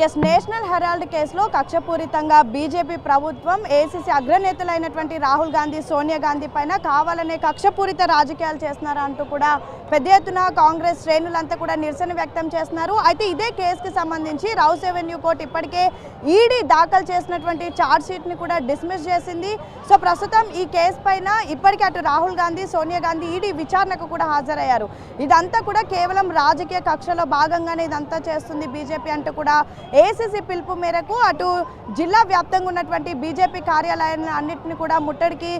National Herald కేసులో కక్షపూరితంగా BJP ప్రభుత్వం ఏసీసీ అగ్రనేతలైనటువంటి రాహుల్ గాంధీ, సోనియా గాంధీ పైన కావాలనే కక్షపూరిత రాజకీయాలు చేస్తున్నారు అంటూ కూడా పెద్ద ఎత్తున కాంగ్రెస్ శ్రేణులంతా కూడా నిరసన వ్యక్తం చేస్తున్నారు. అయితే ఇదే కేసుకి సంబంధించి రౌస్ ఎవెన్యూ కోర్టు ఇప్పటికే ఈడీ దాఖలు చేసినటువంటి ఛార్జ్ షీట్ని కూడా డిస్మిస్ చేసింది. సో ప్రస్తుతం ఈ కేసు పైన ఇప్పటికే అటు రాహుల్ గాంధీ, సోనియా గాంధీ ఈడీ విచారణకు కూడా హాజరయ్యారు. ఇదంతా కూడా కేవలం రాజకీయ కక్షలో భాగంగానే ఇదంతా చేస్తుంది బీజేపీ అంటూ కూడా ఏసీసీ పిలుపు మేరకు అటు జిల్లా వ్యాప్తంగా ఉన్నటువంటి బీజేపీ కార్యాలయాన్ని అన్నింటినీ కూడా ముట్టడికి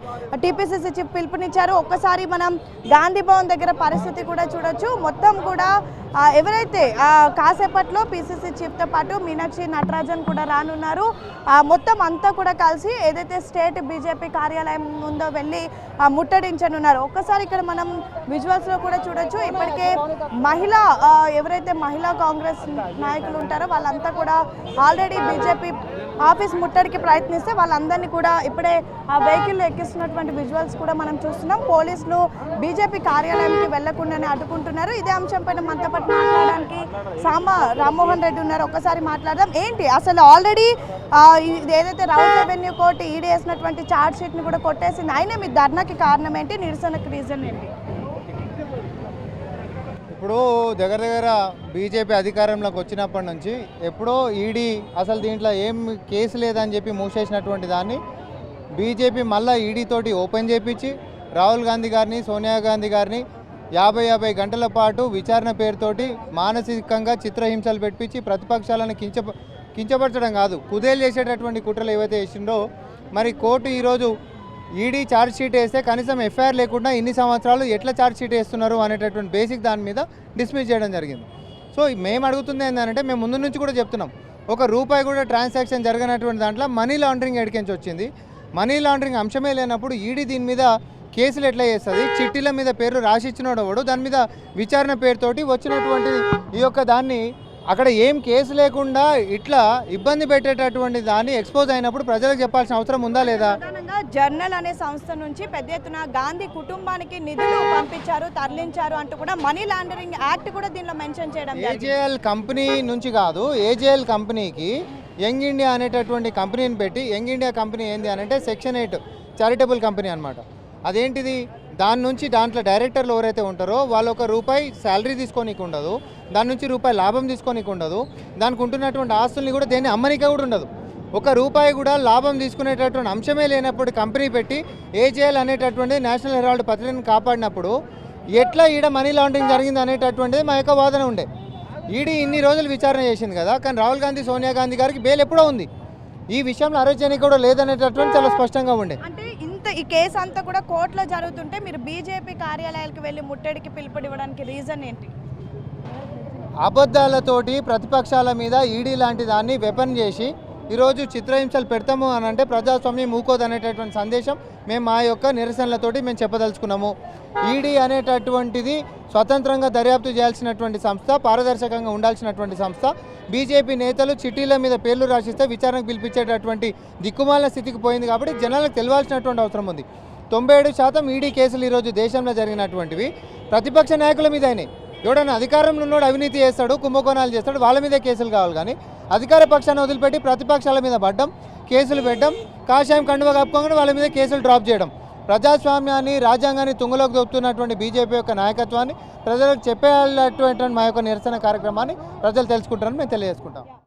టీపీసీసీ చీఫ్ పిలుపునిచ్చారు. ఒక్కసారి మనం గాంధీ భవన్ దగ్గర పరిస్థితి కూడా చూడొచ్చు. మొత్తం కూడా ఎవరైతే కాసేపట్లో పీసీసీ చీఫ్తో పాటు మీనాక్షి నటరాజన్ కూడా రానున్నారు. మొత్తం అంతా కూడా కలిసి ఏదైతే స్టేట్ బీజేపీ కార్యాలయం ముందో వెళ్ళి ముట్టడించనున్నారు. ఒక్కసారి ఇక్కడ మనం విజువల్స్లో కూడా చూడొచ్చు. ఇప్పటికే ఎవరైతే మహిళా కాంగ్రెస్ నాయకులు ఉంటారో వాళ్ళంతా కూడా ఆల్రెడీ బీజేపీ ఆఫీస్ ముట్టడికి ప్రయత్నిస్తే వాళ్ళందరినీ కూడా ఇప్పుడే ఆ వెహికల్లో ఎక్కిస్తున్నటువంటి విజువల్స్ కూడా మనం చూస్తున్నాం. పోలీసులు బీజేపీ కార్యాలయానికి వెళ్లకుండానే అడ్డుకుంటున్నారు. ఇదే అంశంపైన మనతో పాటు మాట్లాడడానికి సాంబా రామ్మోహన్ రెడ్డి ఉన్నారు. ఒక్కసారి మాట్లాడదాం. ఏంటి అసలు ఆల్రెడీ ఏదైతే రౌస్ ఎవెన్యూ కోర్టు ఈడీ వేసినటువంటి ఛార్జ్ షీట్ని కూడా కొట్టేసింది. అయినా మీ ధర్నాకి కారణం ఏంటి, నిరసనకు రీజన్ ఏంటి? ఇప్పుడు దగ్గర బీజేపీ అధికారంలోకి వచ్చినప్పటి నుంచి ఎప్పుడో ఈడీ అసలు దీంట్లో ఏం కేసు లేదని చెప్పి మూసేసినటువంటి దాన్ని బీజేపీ మళ్ళీ ఈడీ తోటి ఓపెన్ చేయించి రాహుల్ గాంధీ గారిని, సోనియా గాంధీ గారిని 50 గంటల పాటు విచారణ పేరుతోటి మానసికంగా చిత్రహింసలు పెట్టించి ప్రతిపక్షాలను కించపరచడం కాదు, కుదేలు చేసేటటువంటి కుట్రలు ఏవైతే చేసిండో మరి కోర్టు ఈరోజు ఈడీ ఛార్జ్ షీట్ వేస్తే కనీసం ఎఫ్ఐఆర్ లేకుండా ఇన్ని సంవత్సరాలు ఎట్లా ఛార్జ్ షీట్ వేస్తున్నారు అనేటటువంటి బేసిక్ దాని మీద డిస్మిస్ చేయడం జరిగింది. సో మేము అడుగుతుంది ఏంటంటే, మేము ముందు నుంచి కూడా చెప్తున్నాం, ఒక రూపాయి కూడా ట్రాన్సాక్షన్ జరగనటువంటి దాంట్లో మనీ లాండరింగ్ ఎడికించి వచ్చింది. మనీ లాండరింగ్ అంశమే లేనప్పుడు ఈడీ దీని మీద కేసులు ఎట్లా చేస్తుంది? చిట్టీల మీద పేర్లు రాసిచ్చినోడు వాడు, దాని మీద విచారణ పేరుతోటి వచ్చినటువంటి ఈ యొక్క దాన్ని అక్కడ ఏం కేసు లేకుండా ఇట్లా ఇబ్బంది పెట్టేటటువంటి దాన్ని ఎక్స్పోజ్ అయినప్పుడు ప్రజలకు చెప్పాల్సిన అవసరం ఉందా లేదా? జర్నల్ అనే సంస్థ నుంచి పెద్ద ఎత్తున గాంధీ కుటుంబానికి నిధులు పంపించారు, తరలించారు అంటూ కూడా మనీ లాండరింగ్ యాక్ట్ కూడా దీనిలో మెన్షన్ చేయడం. ఏజేఎల్ కంపెనీ నుంచి కాదు, ఏజేఎల్ కంపెనీకి యంగ్ ఇండియా అనేటటువంటి కంపెనీని పెట్టి, యంగ్ ఇండియా కంపెనీ ఏంది అంటే సెక్షన్ 8 చారిటబుల్ కంపెనీ అనమాట. అదేంటిది, దాని నుంచి దాంట్లో డైరెక్టర్లు ఎవరైతే ఉంటారో వాళ్ళు ₹1 శాలరీ తీసుకోనికి ఉండదు, దాని నుంచి ₹1 లాభం తీసుకోనికి ఉండదు, దానికి ఉంటున్నటువంటి ఆస్తుల్ని కూడా దేన్ని అమ్మనిక కూడా ఉండదు. ₹1 కూడా లాభం తీసుకునేటటువంటి అంశమే లేనప్పుడు కంపెనీ పెట్టి ఏజేఎల్ అనేటటువంటి నేషనల్ హెరాల్డ్ పత్రికను కాపాడినప్పుడు ఎట్లా ఈడ మనీ లాండరింగ్ జరిగింది అనేటటువంటిది మా యొక్క వాదన ఉండే. ఈడీ ఇన్ని రోజులు విచారణ చేసింది కదా, కానీ రాహుల్ గాంధీ, సోనియా గాంధీ గారికి బెయిల్ ఎప్పుడో ఉంది. ఈ విషయంలో అరెస్ట్ చేయడానికి కూడా లేదనేటటువంటి చాలా స్పష్టంగా ఉండే. ఈ కేసు అంతా కూడా కోర్టులో జరుగుతుంటే మీరు బీజేపీ కార్యాలయాలకు వెళ్ళి ముట్టడికి పిలుపునివ్వడానికి రీజన్ ఏంటి? అబద్ధాలతోటి ప్రతిపక్షాల మీద ఈడీ లాంటి దాన్ని వెపన్ చేసి ఈరోజు చిత్రహింసలు పెడతాము అని అంటే ప్రజాస్వామ్యం ఊకోదు అనేటటువంటి సందేశం మేము మా యొక్క నిరసనలతోటి మేము చెప్పదలుచుకున్నాము. ఈడీ అనేటటువంటిది స్వతంత్రంగా దర్యాప్తు చేయాల్సినటువంటి సంస్థ, పారదర్శకంగా ఉండాల్సినటువంటి సంస్థ. బీజేపీ నేతలు చిట్టీల మీద పేర్లు రాసిస్తే విచారణకు పిలిపించేటటువంటి దిక్కుమాలిన స్థితికి పోయింది. కాబట్టి జనాలకు తెలియాల్సినటువంటి అవసరం ఉంది. 97% ఈడీ కేసులు ఈరోజు దేశంలో జరిగినటువంటివి ప్రతిపక్ష నాయకుల మీద అయినాయి. ఎవడన్నా అధికారంలో ఉన్నోడు అవినీతి చేస్తాడు, కుంభకోణాలు చేస్తాడు, వాళ్ళ మీదే కేసులు కావాలి. కానీ అధికార పక్షాన్ని వదిలిపెట్టి ప్రతిపక్షాల మీద పడ్డం, కేసులు పెట్టడం, కాషాయం కండువ కప్పుకోగానే వాళ్ళ మీద కేసులు డ్రాప్ చేయడం, ప్రజాస్వామ్యాన్ని, రాజ్యాంగాన్ని తుంగలోకి దొక్కుతున్నటువంటి బీజేపీ యొక్క నాయకత్వాన్ని ప్రజలకు చెప్పేటటువంటి మా యొక్క నిరసన కార్యక్రమాన్ని ప్రజలు తెలుసుకుంటారని మేము తెలియజేసుకుంటాం.